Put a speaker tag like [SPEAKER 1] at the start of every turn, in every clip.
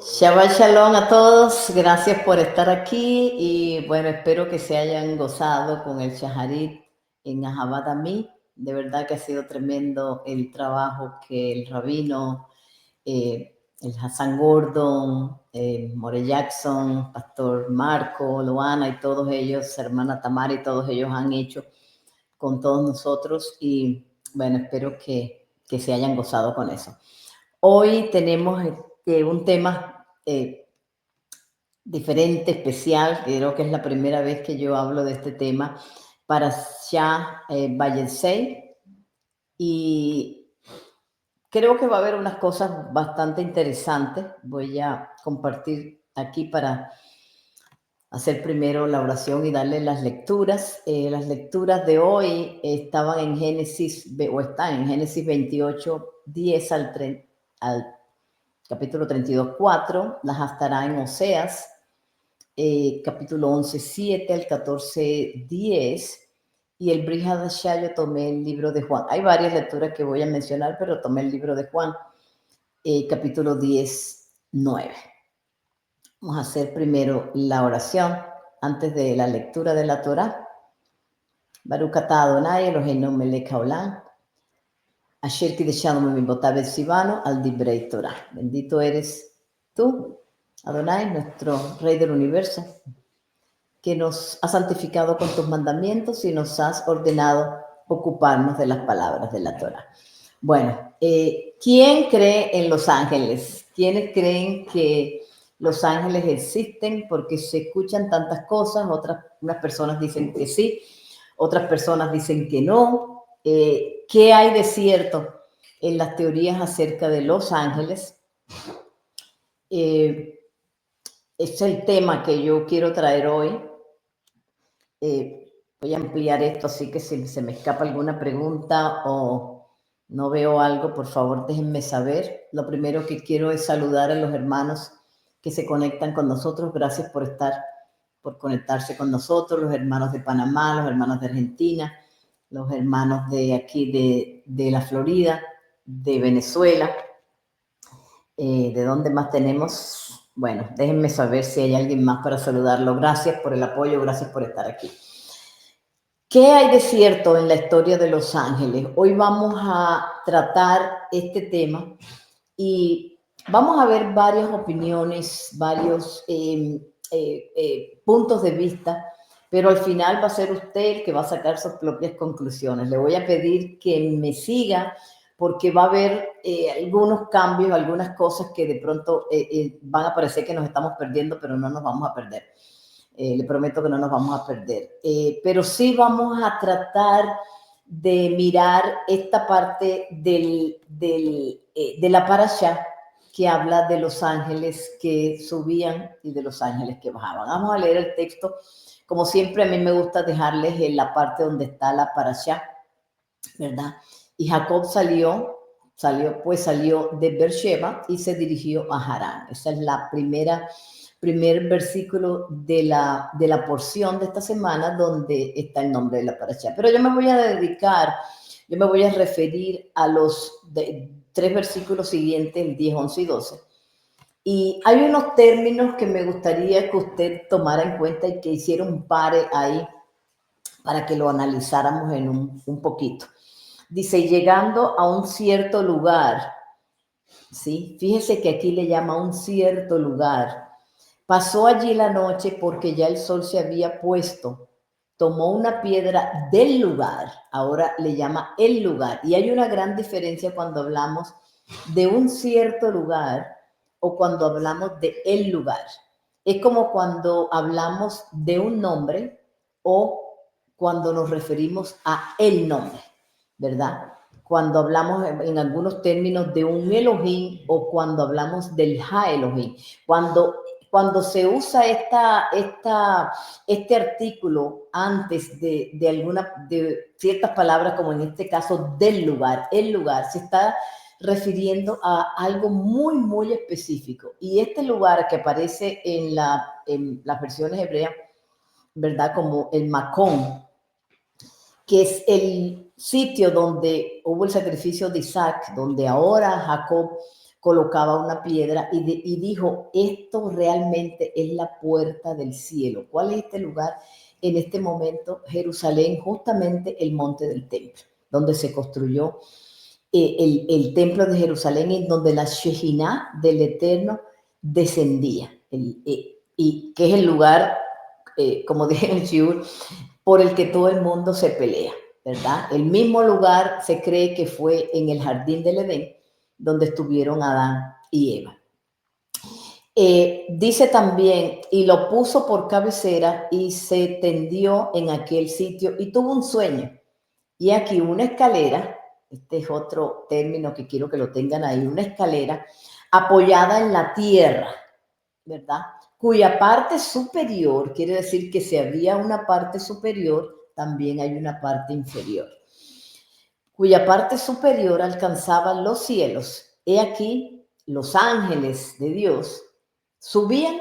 [SPEAKER 1] Shabbat Shalom a todos, gracias por estar aquí y bueno, espero que se hayan gozado con el Shaharit en Ahabat Ami. De verdad que ha sido tremendo el trabajo que el rabino, el Hassan Gordon, More Jackson, Pastor Marco, Loana y todos ellos, hermana Tamara y todos ellos han hecho con todos nosotros y bueno, espero que se hayan gozado con eso. Hoy tenemos un tema diferente, especial, creo que es la primera vez que yo hablo de este tema, para Shah Vayelsei, y creo que va a haber unas cosas bastante interesantes. Voy a compartir aquí para hacer primero la oración y darle las lecturas. Las lecturas de hoy estaban en Génesis, o están en Génesis 28, 10 al capítulo 32, 4, las estará en Oseas, capítulo 11, 7 al 14, 10, y el Brit Hadashah yo tomé el libro de Juan. Hay varias lecturas que voy a mencionar, pero tomé el libro de Juan, capítulo 10, 9. Vamos a hacer primero la oración antes de la lectura de la Torah. Baruch atah Adonai Eloheinu melech haolam, asher kideshanu mimbotav et sivano al dibrei Torah. Bendito eres tú, Adonai, nuestro Rey del Universo, que nos has santificado con tus mandamientos y nos has ordenado ocuparnos de las palabras de la Torah. Bueno, ¿quién cree en los ángeles? ¿Quiénes creen que los ángeles existen? Porque se escuchan tantas cosas, unas personas dicen que sí, otras personas dicen que no. ¿Qué hay de cierto en las teorías acerca de los ángeles? Es el tema que yo quiero traer hoy. Voy a ampliar esto, así que si se me escapa alguna pregunta o no veo algo, por favor déjenme saber. Lo primero que quiero es saludar a los hermanos que se conectan con nosotros. Gracias por conectarse con nosotros, los hermanos de Panamá, los hermanos de Argentina, los hermanos de aquí de la Florida, de Venezuela. ¿De dónde más tenemos? Bueno, déjenme saber si hay alguien más para saludarlo. Gracias por el apoyo, gracias por estar aquí. ¿Qué hay de cierto en la historia de los ángeles? Hoy vamos a tratar este tema y vamos a ver varias opiniones, varios puntos de vista, pero al final va a ser usted el que va a sacar sus propias conclusiones. Le voy a pedir que me siga porque va a haber algunos cambios, algunas cosas que de pronto van a parecer que nos estamos perdiendo, pero no nos vamos a perder. Le prometo que no nos vamos a perder. Pero sí vamos a tratar de mirar esta parte de la parashá que habla de los ángeles que subían y de los ángeles que bajaban. Vamos a leer el texto. Como siempre, a mí me gusta dejarles en la parte donde está la parashá, ¿verdad? Y Jacob salió de Beersheba y se dirigió a Harán. Esa es la primer versículo de la porción de esta semana donde está el nombre de la parashá. Pero yo me voy a referir a los tres versículos siguientes, el 10, 11 y 12. Y hay unos términos que me gustaría que usted tomara en cuenta y que hiciera un pare ahí para que lo analizáramos en un poquito. Dice, llegando a un cierto lugar, ¿sí? Fíjese que aquí le llama un cierto lugar. Pasó allí la noche porque ya el sol se había puesto. Tomó una piedra del lugar, ahora le llama el lugar. Y hay una gran diferencia cuando hablamos de un cierto lugar o cuando hablamos de el lugar. Es como cuando hablamos de un nombre o cuando nos referimos a el nombre, ¿verdad? Cuando hablamos en algunos términos de un Elohim o cuando hablamos del Ha Elohim. Cuando se usa este artículo antes de ciertas palabras, como en este caso del lugar, el lugar, se está refiriendo a algo muy, muy específico. Y este lugar que aparece en las versiones hebreas, ¿verdad? Como el Macón, que es el sitio donde hubo el sacrificio de Isaac, donde ahora Jacob colocaba una piedra y dijo, esto realmente es la puerta del cielo. ¿Cuál es este lugar? En este momento, Jerusalén, justamente el monte del templo, donde se construyó el templo de Jerusalén, en donde la Shejinah del Eterno descendía, y que es el lugar, como dije en el Shiur, por el que todo el mundo se pelea, ¿verdad? El mismo lugar se cree que fue en el jardín del Edén, donde estuvieron Adán y Eva. Dice también, y lo puso por cabecera y se tendió en aquel sitio y tuvo un sueño. Y aquí una escalera, este es otro término que quiero que lo tengan ahí, una escalera apoyada en la tierra, ¿verdad? Cuya parte superior, quiere decir que si había una parte superior, también hay una parte inferior, cuya parte superior alcanzaba los cielos. He aquí, los ángeles de Dios subían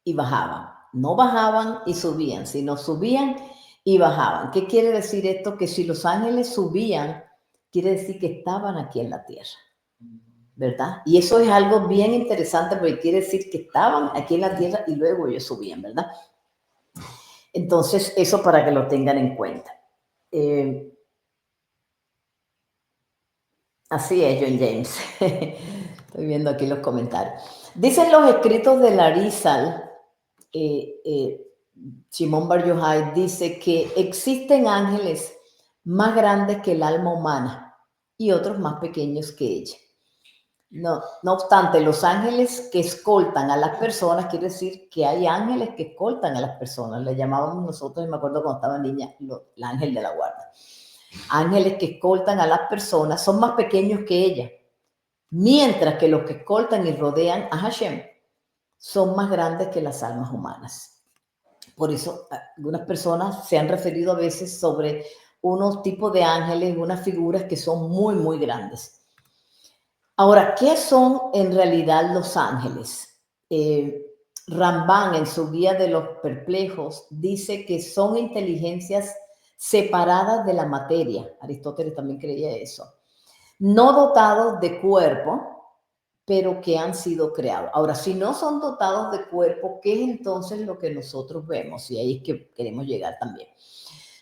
[SPEAKER 1] y bajaban. No bajaban y subían, sino subían y bajaban. ¿Qué quiere decir esto? Que si los ángeles subían, quiere decir que estaban aquí en la tierra, ¿verdad? Y eso es algo bien interesante porque quiere decir que estaban aquí en la tierra y luego ellos subían, ¿verdad? Entonces, eso para que lo tengan en cuenta. Así es, John James. Estoy viendo aquí los comentarios. Dicen los escritos de Larizal, Shimon Bar Yochai dice que existen ángeles más grandes que el alma humana y otros más pequeños que ella. No obstante, los ángeles que escoltan a las personas, quiere decir que hay ángeles que escoltan a las personas. Le llamábamos nosotros, y me acuerdo cuando estaba niña, el ángel de la guarda. Ángeles que escoltan a las personas son más pequeños que ella, mientras que los que escoltan y rodean a Hashem son más grandes que las almas humanas. Por eso algunas personas se han referido a veces sobre unos tipos de ángeles, unas figuras que son muy, muy grandes. Ahora, ¿qué son en realidad los ángeles? Rambán, en su Guía de los Perplejos, dice que son inteligencias separadas de la materia. Aristóteles también creía eso. No dotados de cuerpo, pero que han sido creados. Ahora, si no son dotados de cuerpo, ¿qué es entonces lo que nosotros vemos? Y ahí es que queremos llegar también.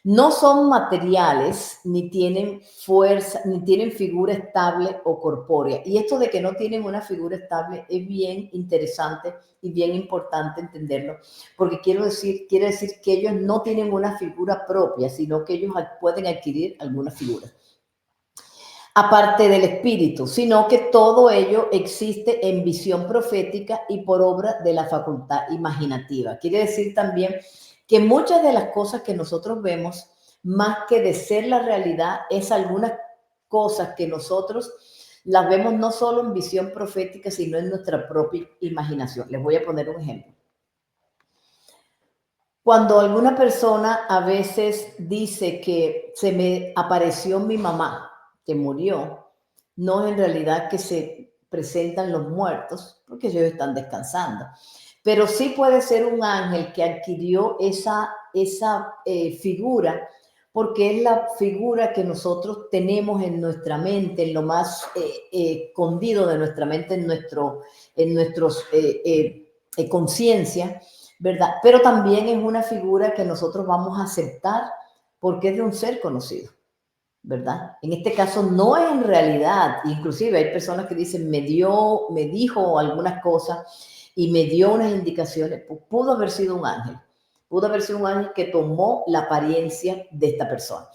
[SPEAKER 1] No son materiales, ni tienen fuerza, ni tienen figura estable o corpórea. Y esto de que no tienen una figura estable es bien interesante y bien importante entenderlo, porque quiere decir que ellos no tienen una figura propia, sino que ellos pueden adquirir alguna figura aparte del espíritu, sino que todo ello existe en visión profética y por obra de la facultad imaginativa. Quiere decir también que muchas de las cosas que nosotros vemos, más que de ser la realidad, es algunas cosas que nosotros las vemos no solo en visión profética, sino en nuestra propia imaginación. Les voy a poner un ejemplo. Cuando alguna persona a veces dice que se me apareció mi mamá, que murió, no es en realidad que se presentan los muertos, porque ellos están descansando. Pero sí puede ser un ángel que adquirió esa figura, porque es la figura que nosotros tenemos en nuestra mente, en lo más escondido de nuestra mente, en nuestros conciencia, ¿verdad? Pero también es una figura que nosotros vamos a aceptar porque es de un ser conocido, ¿verdad? En este caso no es en realidad, inclusive hay personas que dicen, me dijo algunas cosas y me dio unas indicaciones, pudo haber sido un ángel que tomó la apariencia de esta persona.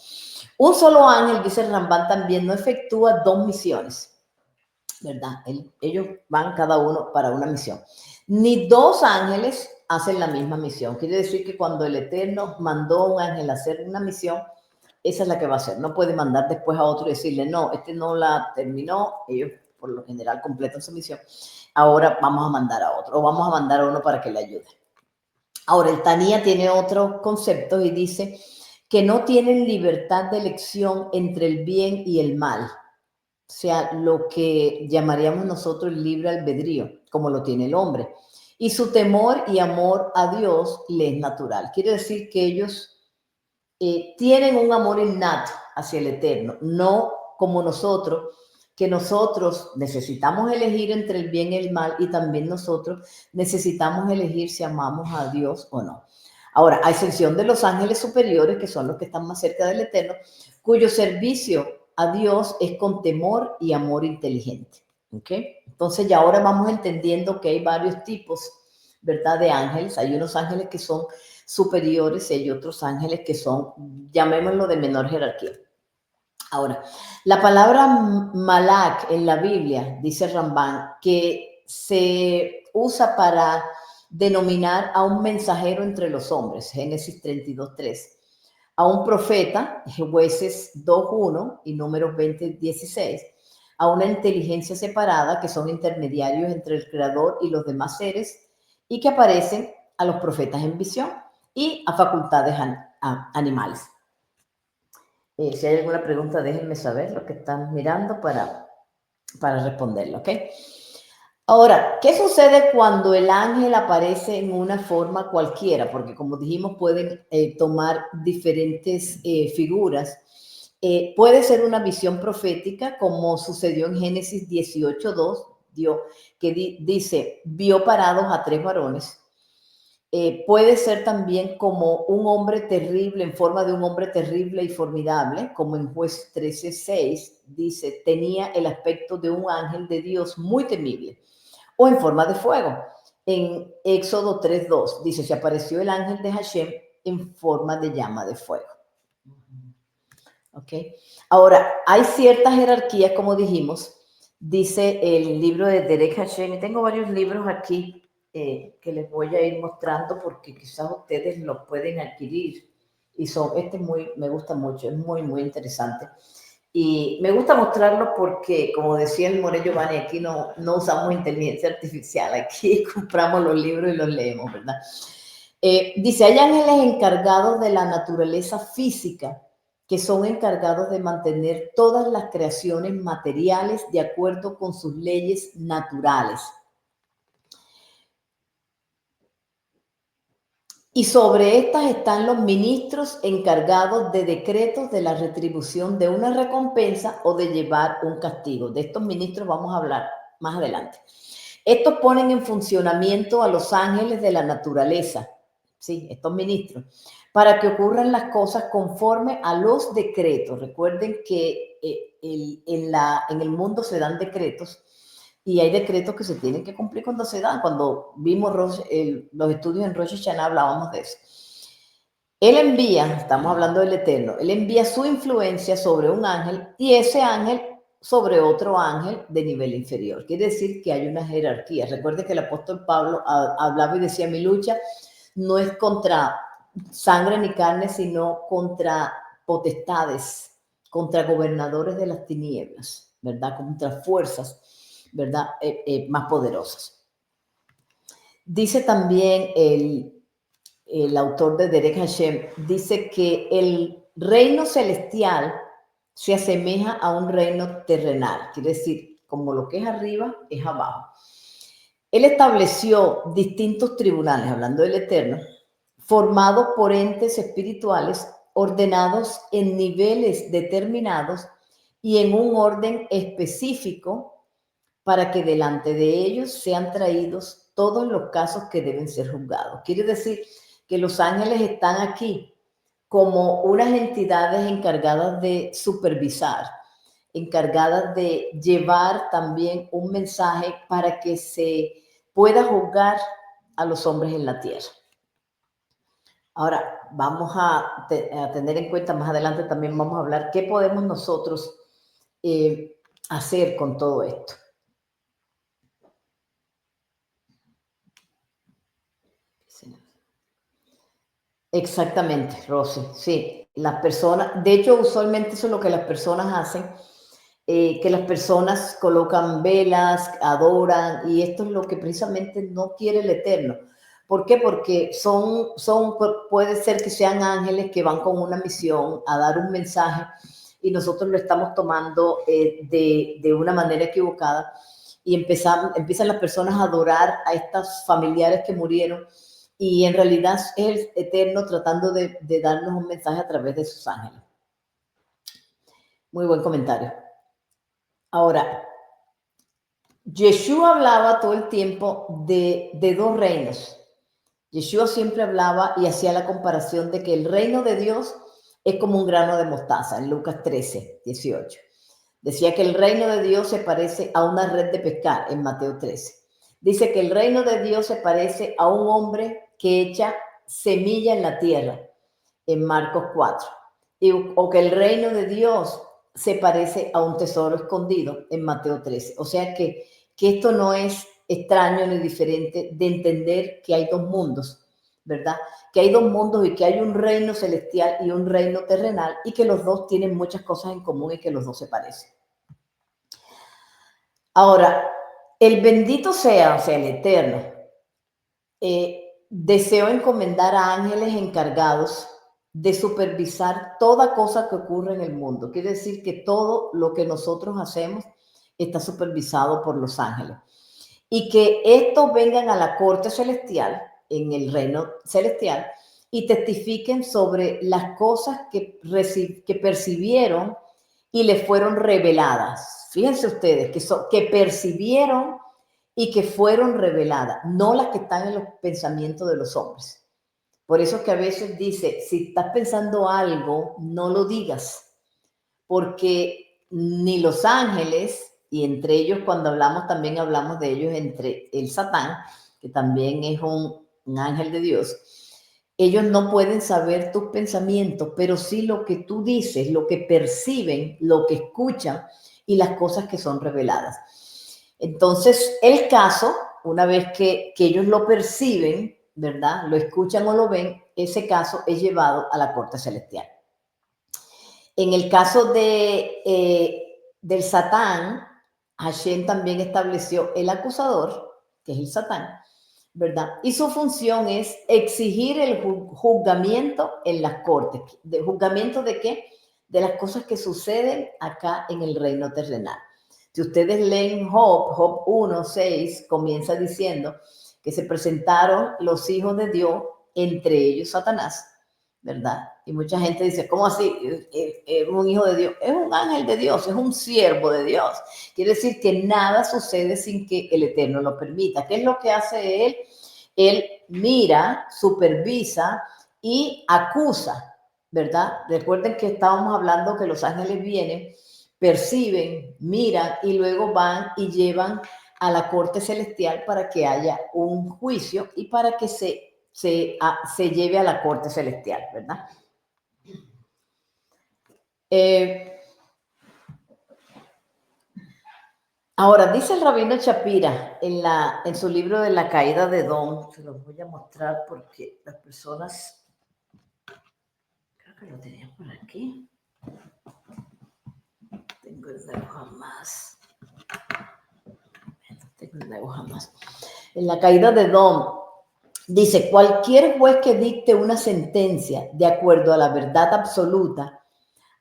[SPEAKER 1] Un solo ángel, dice Rambán también, no efectúa dos misiones, ¿verdad? Ellos van cada uno para una misión. Ni dos ángeles hacen la misma misión. Quiere decir que cuando el Eterno mandó a un ángel a hacer una misión, esa es la que va a hacer. No puede mandar después a otro y decirle, no, este no la terminó, ellos por lo general completan su misión, ahora vamos a mandar a otro, o vamos a mandar a uno para que le ayude. Ahora, el Tanía tiene otros conceptos y dice que no tienen libertad de elección entre el bien y el mal. O sea, lo que llamaríamos nosotros el libre albedrío, como lo tiene el hombre. Y su temor y amor a Dios le es natural. Quiere decir que ellos tienen un amor innato hacia el Eterno, no como nosotros, que nosotros necesitamos elegir entre el bien y el mal y también nosotros necesitamos elegir si amamos a Dios o no. Ahora, a excepción de los ángeles superiores, que son los que están más cerca del Eterno, cuyo servicio a Dios es con temor y amor inteligente. ¿Ok? Entonces ya ahora vamos entendiendo que hay varios tipos, ¿verdad? De ángeles. Hay unos ángeles que son superiores y hay otros ángeles que son, llamémoslo, de menor jerarquía. Ahora, la palabra malak en la Biblia, dice Ramban, que se usa para denominar a un mensajero entre los hombres, Génesis 32:3, a un profeta, Jueces 2:1 y Números 20:16, a una inteligencia separada, que son intermediarios entre el Creador y los demás seres, y que aparecen a los profetas en visión, y a facultades animales. Si hay alguna pregunta, déjenme saber lo que están mirando para responderlo, ¿ok? Ahora, ¿qué sucede cuando el ángel aparece en una forma cualquiera? Porque como dijimos, pueden tomar diferentes figuras. Puede ser una visión profética, como sucedió en Génesis 18:2, que dice, vio parados a 3 varones. Puede ser también como un hombre terrible, en forma de un hombre terrible y formidable, como en Juez 13:6 dice, tenía el aspecto de un ángel de Dios muy temible, o en forma de fuego. En Éxodo 3:2 dice, se apareció el ángel de Hashem en forma de llama de fuego. ¿Ok? Ahora, hay ciertas jerarquías, como dijimos, dice el libro de Derek Hashem, y tengo varios libros aquí que les voy a ir mostrando porque quizás ustedes los pueden adquirir. Y me gusta mucho, es muy, muy interesante. Y me gusta mostrarlo porque, como decía el More Giovanni, aquí no usamos inteligencia artificial, aquí compramos los libros y los leemos, ¿verdad? Dice, hay ángeles encargados de la naturaleza física que son encargados de mantener todas las creaciones materiales de acuerdo con sus leyes naturales. Y sobre estas están los ministros encargados de decretos de la retribución de una recompensa o de llevar un castigo. De estos ministros vamos a hablar más adelante. Estos ponen en funcionamiento a los ángeles de la naturaleza, sí, estos ministros, para que ocurran las cosas conforme a los decretos. Recuerden que en el mundo se dan decretos y hay decretos que se tienen que cumplir cuando se dan. Cuando vimos los estudios en Rosh Hashanah hablábamos de eso. Él envía, estamos hablando del Eterno, él envía su influencia sobre un ángel y ese ángel sobre otro ángel de nivel inferior. Quiere decir que hay una jerarquía. Recuerde que el apóstol Pablo hablaba y decía, mi lucha no es contra sangre ni carne, sino contra potestades, contra gobernadores de las tinieblas, ¿verdad? Contra fuerzas, ¿verdad? Más poderosas. Dice también el autor de Derek Hashem, dice que el reino celestial se asemeja a un reino terrenal, quiere decir, como lo que es arriba es abajo. Él estableció distintos tribunales, hablando del Eterno, formados por entes espirituales ordenados en niveles determinados y en un orden específico para que delante de ellos sean traídos todos los casos que deben ser juzgados. Quiere decir que los ángeles están aquí como unas entidades encargadas de supervisar, encargadas de llevar también un mensaje para que se pueda juzgar a los hombres en la tierra. Ahora, vamos a tener en cuenta, más adelante también vamos a hablar qué podemos nosotros hacer con todo esto. Exactamente, Rosy, sí. Las personas, de hecho, usualmente eso es lo que las personas hacen, que las personas colocan velas, adoran, y esto es lo que precisamente no quiere el Eterno. ¿Por qué? Porque puede ser que sean ángeles que van con una misión a dar un mensaje y nosotros lo estamos tomando de una manera equivocada y empiezan las personas a adorar a estas familiares que murieron y en realidad es el Eterno tratando de darnos un mensaje a través de sus ángeles. Muy buen comentario. Ahora, Yeshua hablaba todo el tiempo de dos reinos. Yeshua siempre hablaba y hacía la comparación de que el reino de Dios es como un grano de mostaza, en Lucas 13, 18. Decía que el reino de Dios se parece a una red de pescar, en Mateo 13. Dice que el reino de Dios se parece a un hombre que echa semilla en la tierra, en Marcos 4. O que el reino de Dios se parece a un tesoro escondido, en Mateo 13. O sea que esto no es extraño ni diferente de entender que hay dos mundos, ¿verdad? Que hay dos mundos y que hay un reino celestial y un reino terrenal y que los dos tienen muchas cosas en común y que los dos se parecen. Ahora, el bendito sea, o sea, el eterno, deseó encomendar a ángeles encargados de supervisar toda cosa que ocurre en el mundo. Quiere decir que todo lo que nosotros hacemos está supervisado por los ángeles. Y que estos vengan a la corte celestial, en el reino celestial, y testifiquen sobre las cosas que percibieron y les fueron reveladas. Fíjense ustedes que percibieron y que fueron reveladas, no las que están en los pensamientos de los hombres. Por eso es que a veces dice, si estás pensando algo, no lo digas, porque ni los ángeles, y entre ellos cuando hablamos también hablamos de ellos entre el Satán, que también es un ángel de Dios, ellos no pueden saber tus pensamientos, pero sí lo que tú dices, lo que perciben, lo que escuchan y las cosas que son reveladas. Entonces, el caso, una vez que ellos lo perciben, ¿verdad? Lo escuchan o lo ven, ese caso es llevado a la corte celestial. En el caso del Satán, Hashem también estableció el acusador, que es el Satán, ¿verdad? Y su función es exigir el juzgamiento en las cortes. ¿De juzgamiento de qué? De las cosas que suceden acá en el reino terrenal. Si ustedes leen Job 1:6, comienza diciendo que se presentaron los hijos de Dios, entre ellos Satanás, ¿verdad? Y mucha gente dice, ¿cómo así? ¿Es un hijo de Dios? Es un ángel de Dios, es un siervo de Dios. Quiere decir que nada sucede sin que el Eterno lo permita. ¿Qué es lo que hace él? Él mira, supervisa y acusa, ¿verdad? Recuerden que estábamos hablando que los ángeles vienen, perciben, miran y luego van y llevan a la corte celestial para que haya un juicio y para que se lleve a la corte celestial, ¿verdad? Ahora, dice el rabino Shapira en su libro de la caída de Edom, se los voy a mostrar porque las personas, creo que lo tenía por aquí, tengo el nuevo jamás, en la caída de Edom, dice, cualquier juez que dicte una sentencia de acuerdo a la verdad absoluta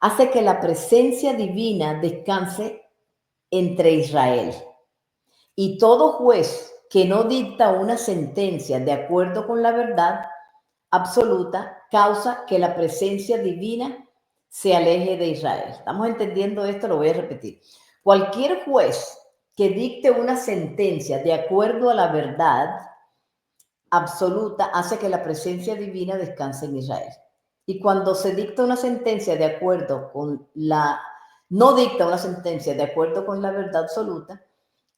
[SPEAKER 1] hace que la presencia divina descanse entre Israel. Y todo juez que no dicta una sentencia de acuerdo con la verdad absoluta causa que la presencia divina se aleje de Israel. ¿Estamos entendiendo esto? Lo voy a repetir. Cualquier juez que dicte una sentencia de acuerdo a la verdad absoluta hace que la presencia divina descanse en Israel. Y cuando se dicta una sentencia de acuerdo con no dicta una sentencia de acuerdo con la verdad absoluta,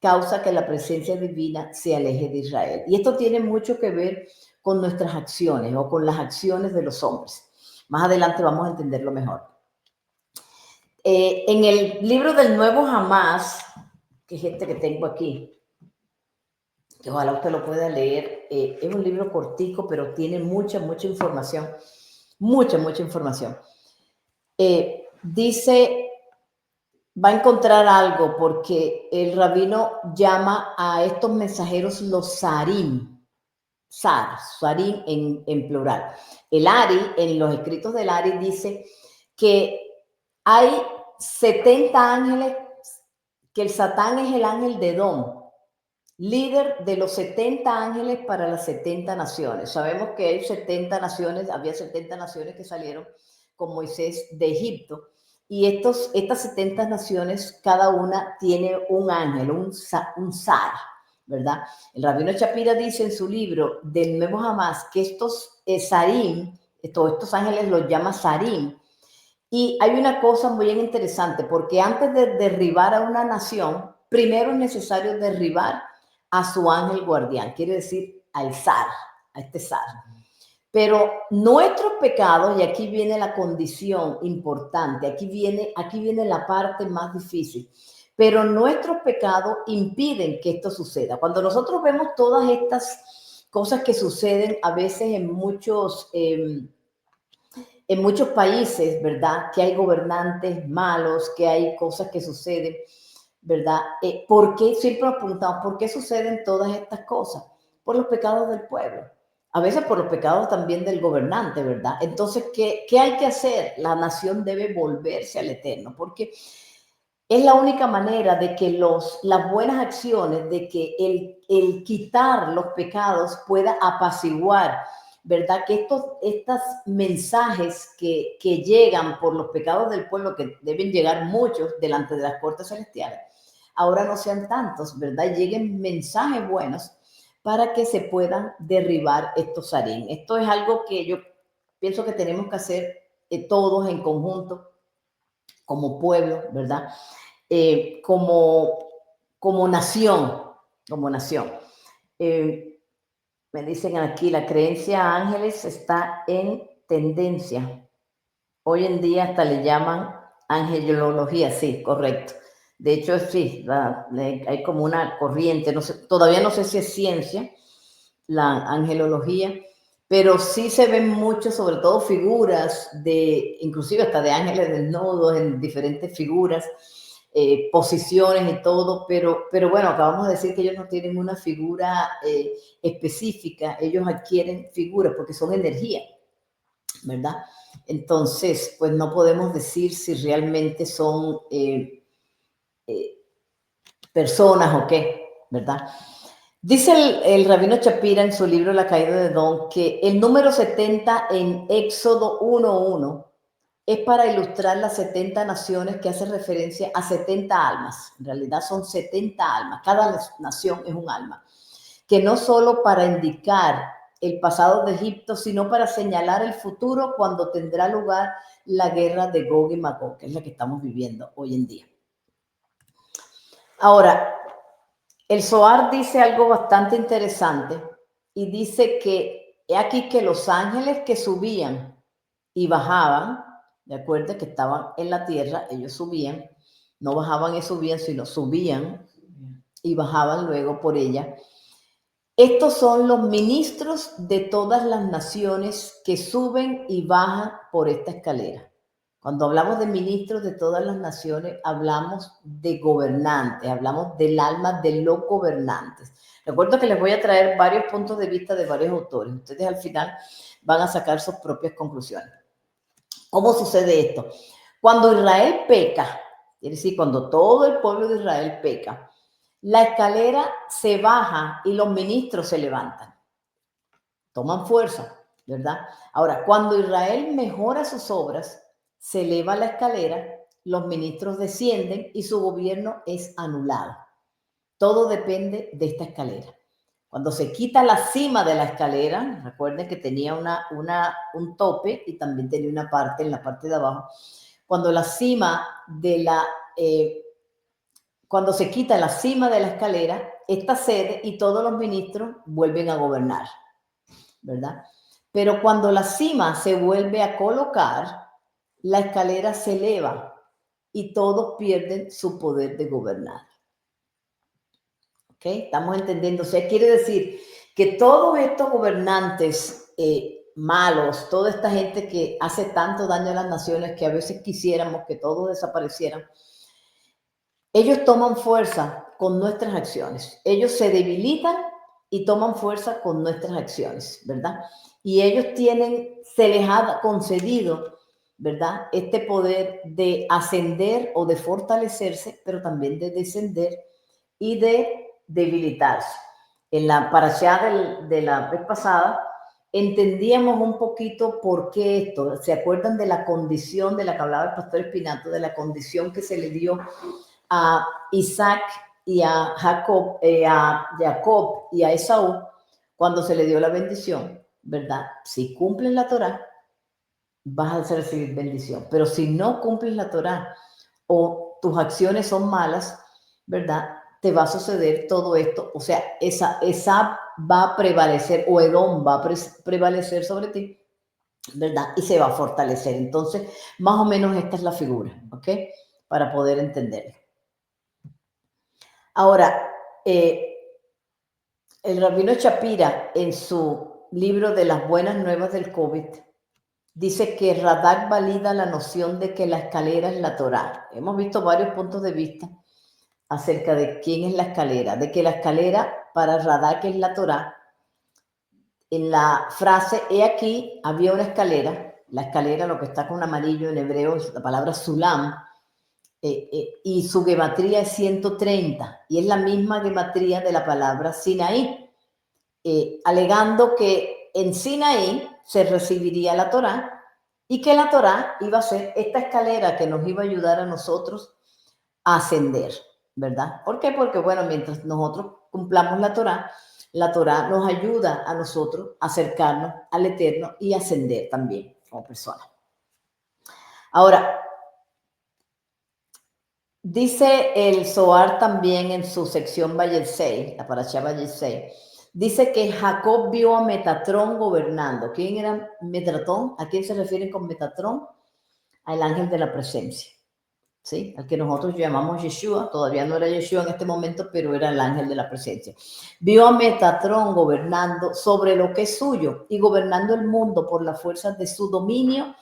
[SPEAKER 1] causa que la presencia divina se aleje de Israel. Y esto tiene mucho que ver con nuestras acciones o con las acciones de los hombres. Más adelante vamos a entenderlo mejor. En el libro del Nuevo Jamás, que es este que tengo aquí, que ojalá usted lo pueda leer, es un libro cortico, pero tiene mucha información, mucha información. Dice, va a encontrar algo porque el rabino llama a estos mensajeros los Sarim, Sarim en plural. El Ari, en los escritos del Ari, dice que hay 70 ángeles, que el Satán es el ángel de Edom, líder de los 70 ángeles para las 70 naciones. Sabemos que hay 70 naciones, había 70 naciones que salieron con Moisés de Egipto, Y estas 70 naciones, cada una tiene un ángel, un zar, ¿verdad? El rabino Shapira dice en su libro del Nuevo Hamas que estos zarim, estos ángeles los llama zarim. Y hay una cosa muy interesante, porque antes de derribar a una nación, primero es necesario derribar a su ángel guardián, quiere decir al zar, a este zar. Pero nuestros pecados, y aquí viene la condición importante, aquí viene la parte más difícil, pero nuestros pecados impiden que esto suceda. Cuando nosotros vemos todas estas cosas que suceden a veces en muchos países, ¿verdad? Que hay gobernantes malos, que hay cosas que suceden, ¿verdad? ¿Por qué? Siempre nos preguntamos, ¿por qué suceden todas estas cosas? Por los pecados del pueblo. A veces por los pecados también del gobernante, ¿verdad? Entonces, ¿qué hay que hacer? La nación debe volverse al Eterno, porque es la única manera de que las buenas acciones, de que el quitar los pecados pueda apaciguar, ¿verdad? Que estos mensajes que llegan por los pecados del pueblo, que deben llegar muchos delante de las cortes celestiales, ahora no sean tantos, ¿verdad? Lleguen mensajes buenos para que se puedan derribar estos harín. Esto es algo que yo pienso que tenemos que hacer todos en conjunto, como pueblo, ¿verdad? Como nación, como nación. Me dicen aquí, la creencia a ángeles está en tendencia. Hoy en día hasta le llaman angelología, sí, correcto. De hecho, sí, hay como una corriente, no sé, todavía no sé si es ciencia, la angelología, pero sí se ven mucho, sobre todo figuras inclusive hasta de ángeles desnudos en diferentes figuras, posiciones y todo, pero bueno, acabamos de decir que ellos no tienen una figura específica, ellos adquieren figuras porque son energía, ¿verdad? Entonces, pues no podemos decir si realmente son personas o qué, ¿verdad? Dice el rabino Shapira en su libro La caída de Edom que el número 70 en Éxodo 1:1 es para ilustrar las 70 naciones, que hace referencia a 70 almas. En realidad son 70 almas. Cada nación es un alma. Que no solo para indicar el pasado de Egipto, sino para señalar el futuro cuando tendrá lugar la guerra de Gog y Magog, que es la que estamos viviendo hoy en día. Ahora, el Zohar dice algo bastante interesante y dice que he aquí que los ángeles que subían y bajaban, de acuerdo que estaban en la tierra, ellos subían, no bajaban y subían, sino subían y bajaban luego por ella. Estos son los ministros de todas las naciones que suben y bajan por esta escalera. Cuando hablamos de ministros de todas las naciones, hablamos de gobernantes, hablamos del alma de los gobernantes. Recuerdo que les voy a traer varios puntos de vista de varios autores. Ustedes al final van a sacar sus propias conclusiones. ¿Cómo sucede esto? Cuando Israel peca, es decir, cuando todo el pueblo de Israel peca, la escalera se baja y los ministros se levantan. Toman fuerza, ¿verdad? Ahora, cuando Israel mejora sus obras, se eleva la escalera, los ministros descienden y su gobierno es anulado. Todo depende de esta escalera. Cuando se quita la cima de la escalera, recuerden que tenía un tope y también tenía una parte en la parte de abajo. Cuando cuando se quita la cima de la escalera, esta cede y todos los ministros vuelven a gobernar, ¿verdad? Pero cuando la cima se vuelve a colocar, la escalera se eleva y todos pierden su poder de gobernar. ¿Ok? Estamos entendiendo. O sea, quiere decir que todos estos gobernantes malos, toda esta gente que hace tanto daño a las naciones que a veces quisiéramos que todos desaparecieran, ellos toman fuerza con nuestras acciones. Ellos se debilitan y toman fuerza con nuestras acciones, ¿verdad? Y ellos se les ha concedido, ¿verdad? Este poder de ascender o de fortalecerse, pero también de descender y de debilitarse. En la parashá de la vez pasada, entendíamos un poquito por qué esto. ¿Se acuerdan de la condición de la que hablaba el pastor Espinato, de la condición que se le dio a Isaac y a Jacob y a Esaú cuando se le dio la bendición, ¿verdad? Si cumples la Torá, vas a recibir bendición. Pero si no cumples la Torá o tus acciones son malas, ¿verdad? Te va a suceder todo esto. O sea, esa va a prevalecer, o Edom va a prevalecer sobre ti, ¿verdad? Y se va a fortalecer. Entonces, más o menos esta es la figura, ¿ok? Para poder entenderlo. Ahora, el rabino Shapira, en su libro de las buenas nuevas del COVID, dice que Radak valida la noción de que la escalera es la Torá. Hemos visto varios puntos de vista acerca de quién es la escalera, de que la escalera para Radak es la Torá. En la frase, he aquí, había una escalera, la escalera, lo que está con amarillo en hebreo, es la palabra sulam, y su gematría es 130, y es la misma gematría de la palabra Sinaí, alegando que en Sinaí se recibiría la Torá, y que la Torá iba a ser esta escalera que nos iba a ayudar a nosotros a ascender, ¿verdad? ¿Por qué? Porque, bueno, mientras nosotros cumplamos la Torá nos ayuda a nosotros a acercarnos al Eterno y ascender también como personas. Ahora, dice el Zohar también en su sección Vayelsei, la Parashá Vayelsei, dice que Jacob vio a Metatrón gobernando. ¿Quién era Metatrón? ¿A quién se refieren con Metatrón? Al ángel de la presencia, ¿sí? Al que nosotros llamamos Yeshua. Todavía no era Yeshua en este momento, pero era el ángel de la presencia. Vio a Metatrón gobernando sobre lo que es suyo y gobernando el mundo por las fuerzas de su dominio,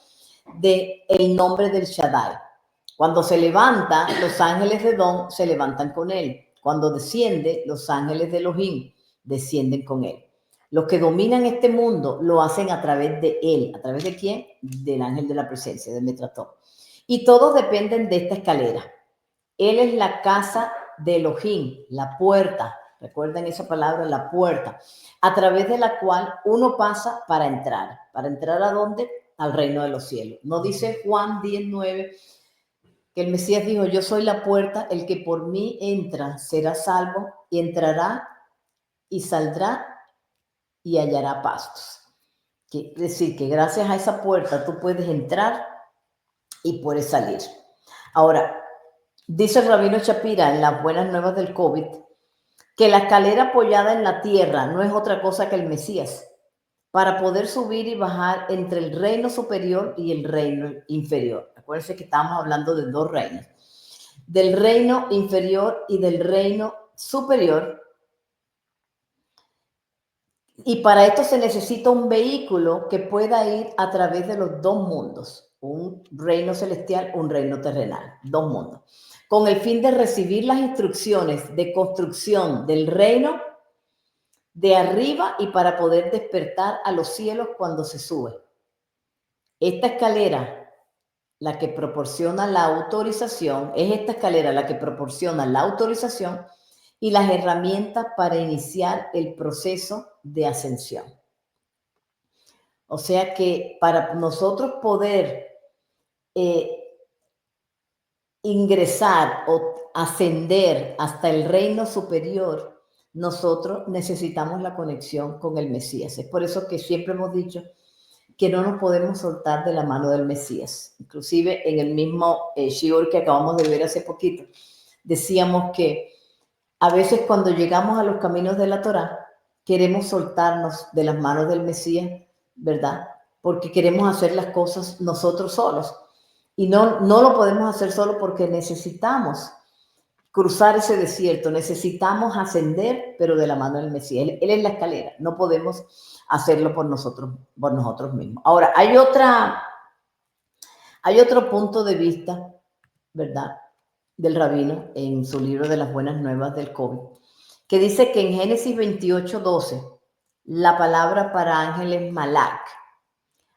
[SPEAKER 1] de el nombre del Shaddai. Cuando se levanta, los ángeles de Edom se levantan con él. Cuando desciende, los ángeles de Elohim descienden con él. Los que dominan este mundo lo hacen a través de él. ¿A través de quién? Del ángel de la presencia, de Metatron. Y todos dependen de esta escalera. Él es la casa de Elohim, la puerta. Recuerden esa palabra, la puerta, a través de la cual uno pasa para entrar. ¿Para entrar a dónde? Al reino de los cielos. ¿No dice Juan 10:9 que el Mesías dijo, yo soy la puerta, el que por mí entra será salvo, y entrará y saldrá y hallará pastos? Es decir, que gracias a esa puerta tú puedes entrar y puedes salir. Ahora, dice el rabino Shapira en las buenas nuevas del COVID, que la escalera apoyada en la tierra no es otra cosa que el Mesías, para poder subir y bajar entre el reino superior y el reino inferior. Acuérdense que estamos hablando de dos reinos. Del reino inferior y del reino superior. Y para esto se necesita un vehículo que pueda ir a través de los dos mundos. Un reino celestial, un reino terrenal. Dos mundos. Con el fin de recibir las instrucciones de construcción del reino de arriba y para poder despertar a los cielos cuando se sube. Esta escalera, la que proporciona la autorización, es esta escalera la que proporciona la autorización y las herramientas para iniciar el proceso de ascensión. O sea que para nosotros poder ingresar o ascender hasta el reino superior, nosotros necesitamos la conexión con el Mesías. Es por eso que siempre hemos dicho que no nos podemos soltar de la mano del Mesías. Inclusive en el mismo shiur que acabamos de ver hace poquito, decíamos que a veces cuando llegamos a los caminos de la Torá, queremos soltarnos de las manos del Mesías, ¿verdad? Porque queremos hacer las cosas nosotros solos. Y no lo podemos hacer solo porque necesitamos cruzar ese desierto, necesitamos ascender, pero de la mano del Mesías. Él es la escalera, no podemos hacerlo por nosotros mismos. Ahora, hay otro punto de vista, ¿verdad?, del rabino en su libro de las buenas nuevas del COVID, que dice que en Génesis 28:12, la palabra para ángel es malak,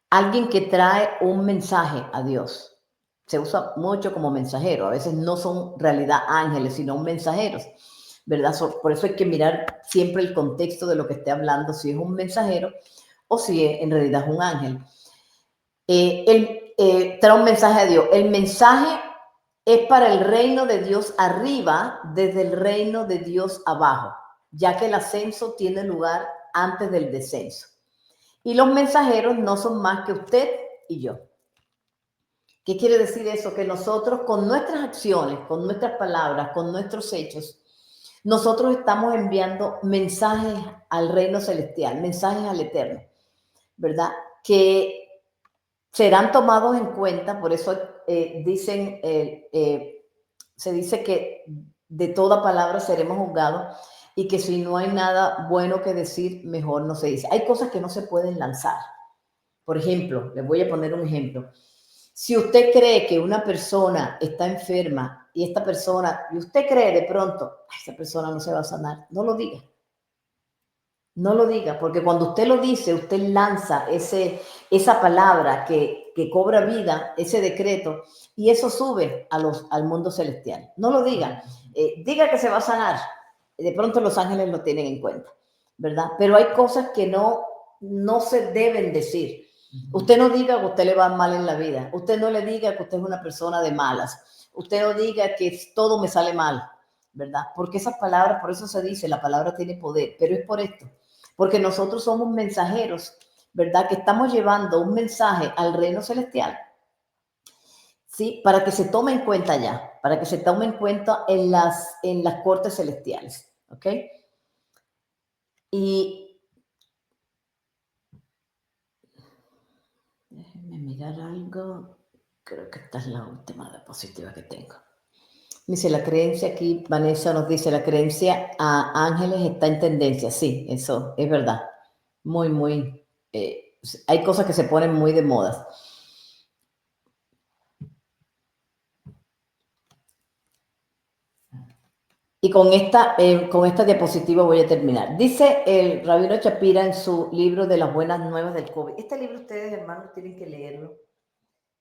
[SPEAKER 1] alguien que trae un mensaje a Dios. Se usa mucho como mensajero. A veces no son en realidad ángeles, sino mensajeros, ¿verdad? Por eso hay que mirar siempre el contexto de lo que esté hablando, si es un mensajero o si en realidad es un ángel. Trae un mensaje a Dios. El mensaje es para el reino de Dios arriba, desde el reino de Dios abajo, ya que el ascenso tiene lugar antes del descenso. Y los mensajeros no son más que usted y yo. ¿Qué quiere decir eso? Que nosotros con nuestras acciones, con nuestras palabras, con nuestros hechos, nosotros estamos enviando mensajes al reino celestial, mensajes al eterno, ¿verdad? Que serán tomados en cuenta, por eso se dice que de toda palabra seremos juzgados y que si no hay nada bueno que decir, mejor no se dice. Hay cosas que no se pueden lanzar. Por ejemplo, les voy a poner un ejemplo. Si usted cree que una persona está enferma y usted cree de pronto, esa persona no se va a sanar, no lo diga. No lo diga, porque cuando usted lo dice, usted lanza esa palabra que cobra vida, ese decreto, y eso sube al mundo celestial. No lo diga. Diga que se va a sanar. De pronto los ángeles lo tienen en cuenta, ¿verdad? Pero hay cosas que no se deben decir. Usted no diga que usted le va mal en la vida. Usted no le diga que usted es una persona de malas. Usted no diga que todo me sale mal, ¿verdad? Porque esas palabras, por eso se dice, la palabra tiene poder, pero es por esto. Porque nosotros somos mensajeros, ¿verdad? Que estamos llevando un mensaje al reino celestial, ¿sí? Para que se tome en cuenta ya, para que se tome en cuenta en las cortes celestiales, ¿ok? Y déjenme mirar algo, creo que esta es la última diapositiva que tengo. Dice, la creencia aquí, Vanessa nos dice, la creencia a ángeles está en tendencia. Sí, eso es verdad. Muy, hay cosas que se ponen muy de moda. Y con esta diapositiva voy a terminar. Dice el Rabino Shapira en su libro de las buenas nuevas del COVID. Este libro ustedes, hermanos, tienen que leerlo.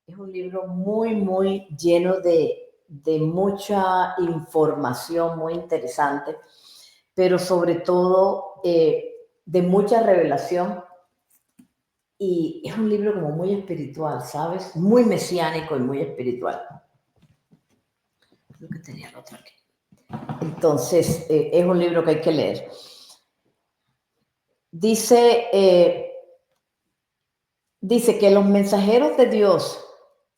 [SPEAKER 1] Es un libro muy lleno de mucha información, muy interesante, pero sobre todo de mucha revelación. Y es un libro como muy espiritual, ¿sabes? Muy mesiánico y muy espiritual. Creo que tenía el otro aquí. Entonces, es un libro que hay que leer. Dice que los mensajeros de Dios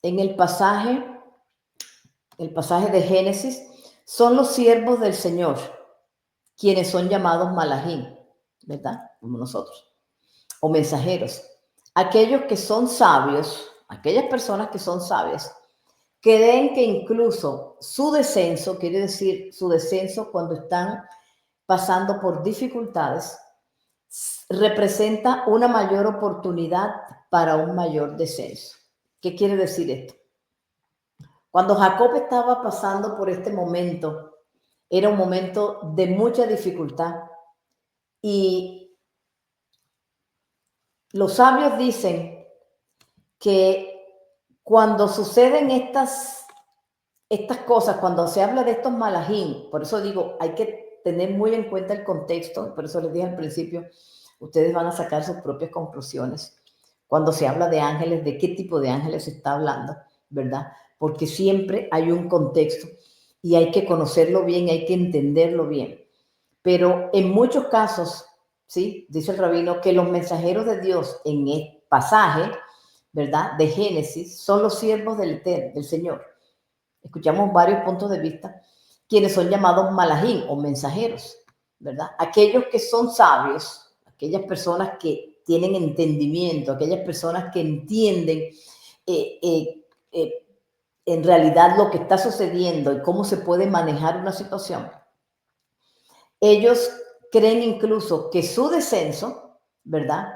[SPEAKER 1] en el pasaje de Génesis son los siervos del Señor, quienes son llamados malajim, ¿verdad? Como nosotros, o mensajeros. Aquellos que son sabios, aquellas personas que son sabias, creen que incluso su descenso, quiere decir su descenso cuando están pasando por dificultades, representa una mayor oportunidad para un mayor descenso. ¿Qué quiere decir esto? Cuando Jacob estaba pasando por este momento, era un momento de mucha dificultad y los sabios dicen que cuando suceden estas cosas, cuando se habla de estos malajim, por eso digo, hay que tener muy en cuenta el contexto, por eso les dije al principio, ustedes van a sacar sus propias conclusiones. Cuando se habla de ángeles, de qué tipo de ángeles se está hablando, ¿verdad? Porque siempre hay un contexto y hay que conocerlo bien, hay que entenderlo bien. Pero en muchos casos, ¿sí? Dice el rabino que los mensajeros de Dios en el pasaje, ¿verdad? De Génesis, son los siervos del Señor. Escuchamos varios puntos de vista, quienes son llamados malajim o mensajeros, ¿verdad? Aquellos que son sabios, aquellas personas que tienen entendimiento, aquellas personas que entienden en realidad lo que está sucediendo y cómo se puede manejar una situación. Ellos creen incluso que su descenso, ¿verdad?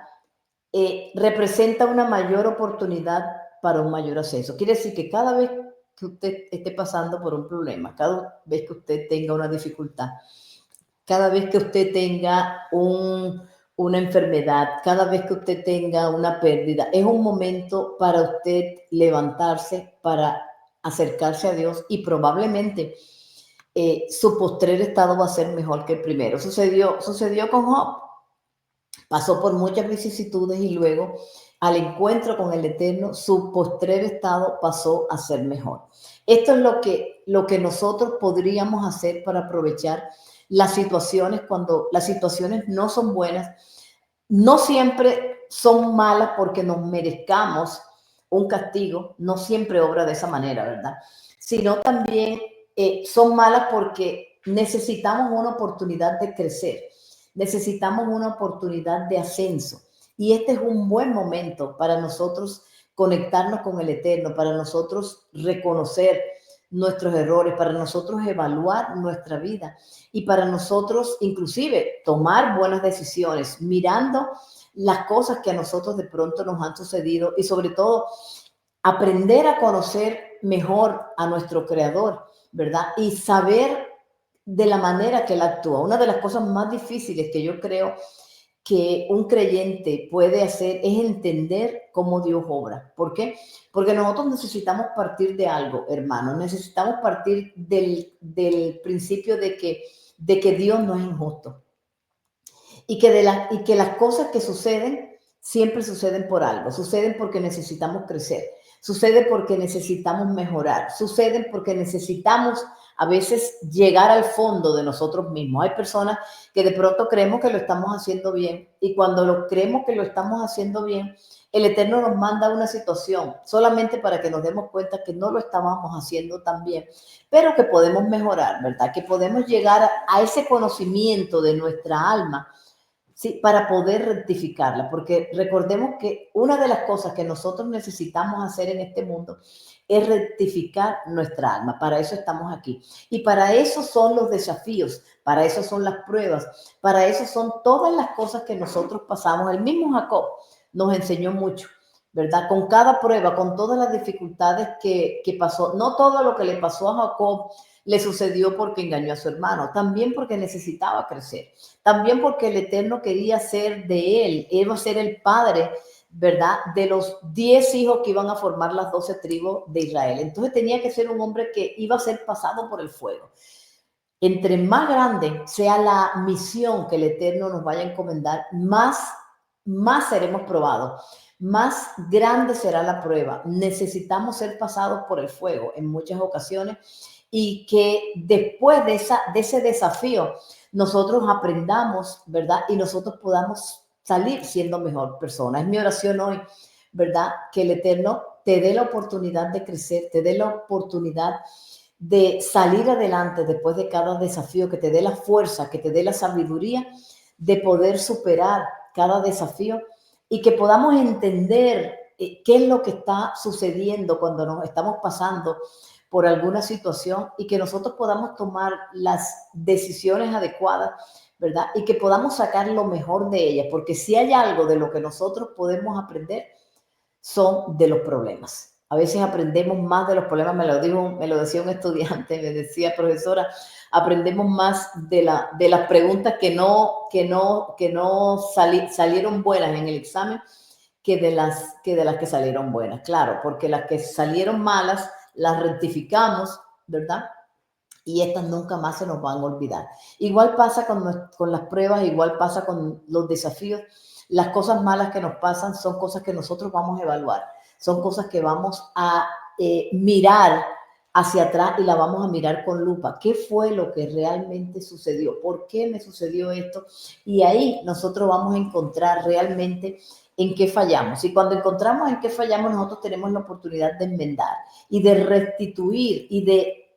[SPEAKER 1] Representa una mayor oportunidad para un mayor ascenso. Quiere decir que cada vez que usted esté pasando por un problema, cada vez que usted tenga una dificultad, cada vez que usted tenga una enfermedad, cada vez que usted tenga una pérdida, es un momento para usted levantarse, para acercarse a Dios y probablemente su postrer estado va a ser mejor que el primero. Sucedió con Job. pasó por muchas vicisitudes y luego al encuentro con el Eterno, su postrero estado pasó a ser mejor. Esto es lo que nosotros podríamos hacer para aprovechar las situaciones cuando las situaciones no son buenas. No siempre son malas porque nos merezcamos un castigo, no siempre obra de esa manera, ¿verdad? Sino también son malas porque necesitamos una oportunidad de crecer, necesitamos una oportunidad de ascenso. Y este es un buen momento para nosotros conectarnos con el Eterno, para nosotros reconocer nuestros errores, para nosotros evaluar nuestra vida y para nosotros inclusive tomar buenas decisiones, mirando las cosas que a nosotros de pronto nos han sucedido y sobre todo aprender a conocer mejor a nuestro Creador, ¿verdad? Y saber de la manera que Él actúa. Una de las cosas más difíciles que yo creo que un creyente puede hacer es entender cómo Dios obra. ¿Por qué? Porque nosotros necesitamos partir de algo, hermano. Necesitamos partir del principio de que Dios no es injusto. Y que las cosas que suceden siempre suceden por algo. Suceden porque necesitamos crecer. Sucede porque necesitamos mejorar. Suceden porque necesitamos a veces llegar al fondo de nosotros mismos. Hay personas que de pronto creemos que lo estamos haciendo bien y cuando creemos que lo estamos haciendo bien, el Eterno nos manda una situación solamente para que nos demos cuenta que no lo estábamos haciendo tan bien, pero que podemos mejorar, ¿verdad? Que podemos llegar a ese conocimiento de nuestra alma, sí, para poder rectificarla, porque recordemos que una de las cosas que nosotros necesitamos hacer en este mundo es rectificar nuestra alma. Para eso estamos aquí. Y para eso son los desafíos, para eso son las pruebas, para eso son todas las cosas que nosotros pasamos. El mismo Jacob nos enseñó mucho, ¿verdad? Con cada prueba, con todas las dificultades que pasó. No todo lo que le pasó a Jacob le sucedió porque engañó a su hermano, también porque necesitaba crecer, también porque el Eterno quería ser de él, iba a ser el padre, ¿verdad? De los 10 hijos que iban a formar las 12 tribus de Israel. Entonces tenía que ser un hombre que iba a ser pasado por el fuego. Entre más grande sea la misión que el Eterno nos vaya a encomendar, más seremos probados, más grande será la prueba. Necesitamos ser pasados por el fuego en muchas ocasiones y que después de ese desafío nosotros aprendamos, ¿verdad? Y nosotros podamos salir siendo mejor persona. Es mi oración hoy, ¿verdad? Que el Eterno te dé la oportunidad de crecer, te dé la oportunidad de salir adelante después de cada desafío, que te dé la fuerza, que te dé la sabiduría de poder superar cada desafío y que podamos entender qué es lo que está sucediendo cuando nos estamos pasando por alguna situación y que nosotros podamos tomar las decisiones adecuadas, ¿verdad? Y que podamos sacar lo mejor de ellas, porque si hay algo de lo que nosotros podemos aprender, son de los problemas. A veces aprendemos más de los problemas, me lo decía un estudiante, me decía, profesora, aprendemos más de las preguntas que no salieron buenas en el examen que de las que salieron buenas. Claro, porque las que salieron malas las rectificamos, ¿verdad? Y estas nunca más se nos van a olvidar. Igual pasa con las pruebas, igual pasa con los desafíos. Las cosas malas que nos pasan son cosas que nosotros vamos a evaluar, son cosas que vamos a mirar hacia atrás y la vamos a mirar con lupa. ¿Qué fue lo que realmente sucedió? ¿Por qué me sucedió esto? Y ahí nosotros vamos a encontrar realmente en qué fallamos. Y cuando encontramos en qué fallamos, nosotros tenemos la oportunidad de enmendar y de restituir y de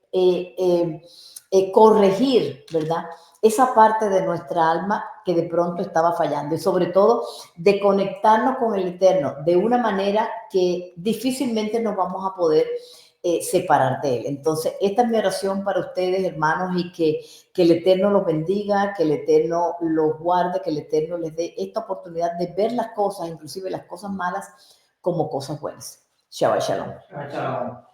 [SPEAKER 1] corregir, ¿verdad? Esa parte de nuestra alma que de pronto estaba fallando y sobre todo de conectarnos con el Eterno de una manera que difícilmente nos vamos a poder separar de Él. Entonces, esta es mi oración para ustedes, hermanos, y que el Eterno los bendiga, que el Eterno los guarde, que el Eterno les dé esta oportunidad de ver las cosas, inclusive las cosas malas, como cosas buenas. Shabbat Shalom.
[SPEAKER 2] Shabbat Shalom.